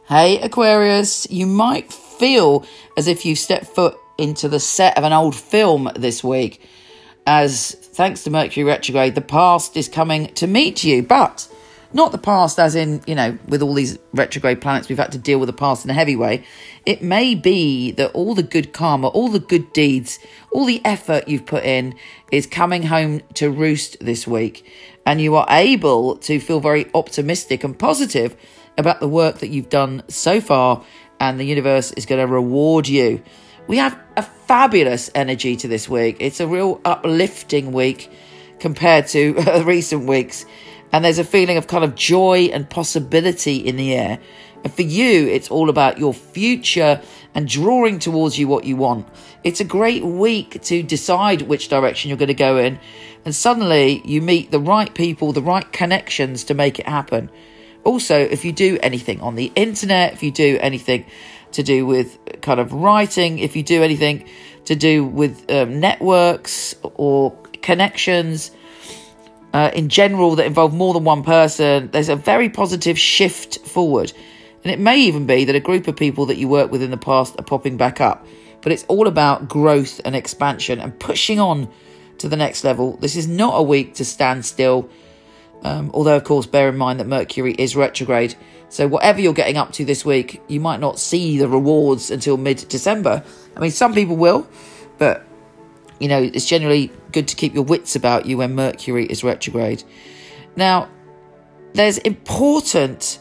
Hey Aquarius, you might feel as if you've stepped foot into the set of an old film this week, as thanks to Mercury retrograde, the past is coming to meet you, but not the past as in, with all these retrograde planets, we've had to deal with the past in a heavy way. It may be that all the good karma, all the good deeds, all the effort you've put in is coming home to roost this week, and you are able to feel very optimistic and positive about the work that you've done so far, and the universe is going to reward you. We have a fabulous energy to this week. It's a real uplifting week compared to recent weeks, and there's a feeling of kind of joy and possibility in the air. And for you, it's all about your future and drawing towards you what you want. It's a great week to decide which direction you're going to go in, and suddenly you meet the right people, the right connections to make it happen. Also, if you do anything on the internet, if you do anything to do with kind of writing, if you do anything to do with networks or connections in general that involve more than one person, there's a very positive shift forward. And it may even be that a group of people that you worked with in the past are popping back up. But it's all about growth and expansion and pushing on to the next level. This is not a week to stand still. Although, of course, bear in mind that Mercury is retrograde. So whatever you're getting up to this week, you might not see the rewards until mid-December. I mean, some people will, but, it's generally good to keep your wits about you when Mercury is retrograde. Now, there's important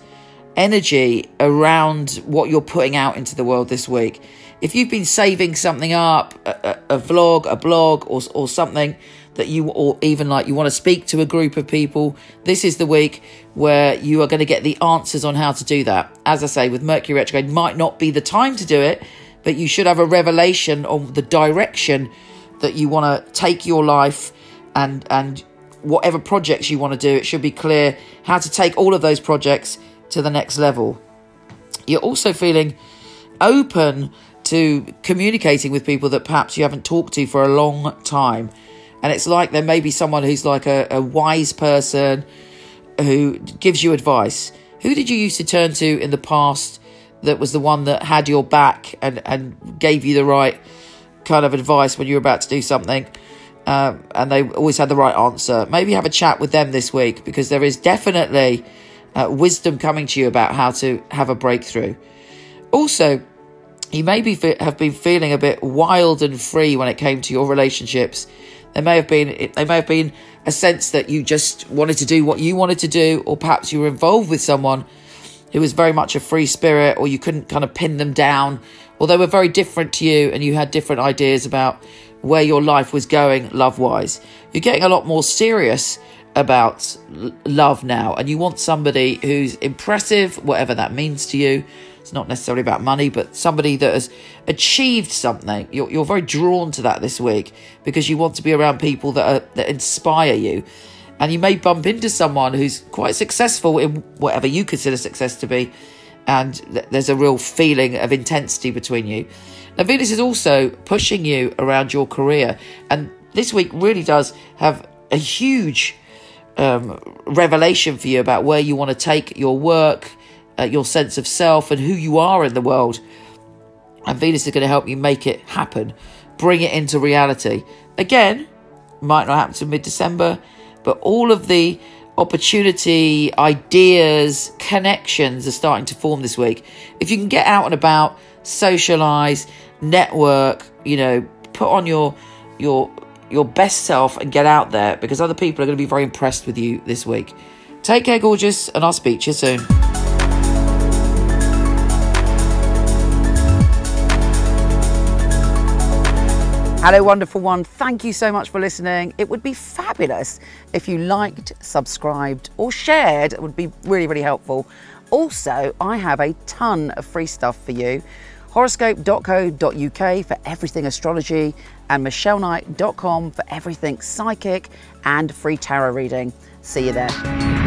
energy around what you're putting out into the world this week. If you've been saving something up, a vlog, a blog, or something that you want to speak to a group of people, this is the week where you are going to get the answers on how to do that. As I say, with Mercury retrograde, might not be the time to do it, but you should have a revelation on the direction that you want to take your life, and whatever projects you want to do, it should be clear how to take all of those projects to the next level. You're also feeling open to communicating with people that perhaps you haven't talked to for a long time. And it's like there may be someone who's like a wise person who gives you advice. Who did you used to turn to in the past that was the one that had your back and gave you the right kind of advice when you were about to do something? And they always had the right answer. Maybe have a chat with them this week, because there is definitely wisdom coming to you about how to have a breakthrough. Also, you maybe have been feeling a bit wild and free when it came to your relationships. There may have been a sense that you just wanted to do what you wanted to do, or perhaps you were involved with someone who was very much a free spirit, or you couldn't kind of pin them down, or they were very different to you and you had different ideas about where your life was going love-wise. You're getting a lot more serious about love now, and you want somebody who's impressive, whatever that means to you. It's not necessarily about money, but somebody that has achieved something. You're very drawn to that this week, because you want to be around people that inspire you. And you may bump into someone who's quite successful in whatever you consider success to be, and there's a real feeling of intensity between you. Now, Venus is also pushing you around your career, and this week really does have a huge revelation for you about where you want to take your work, your sense of self, and who you are in the world. And Venus is going to help you make it happen, bring it into reality. Again, might not happen till mid-December, but all of the opportunity, ideas, connections are starting to form this week. If you can get out and about, socialise, network, put on your best self and get out there, because other people are going to be very impressed with you this week. Take care, gorgeous, and I'll speak to you soon. Hello, wonderful one. Thank you so much for listening. It would be fabulous if you liked, subscribed, or shared. It would be really, really helpful. Also, I have a ton of free stuff for you. Horoscope.co.uk for everything astrology, and micheleknight.com for everything psychic and free tarot reading. See you there.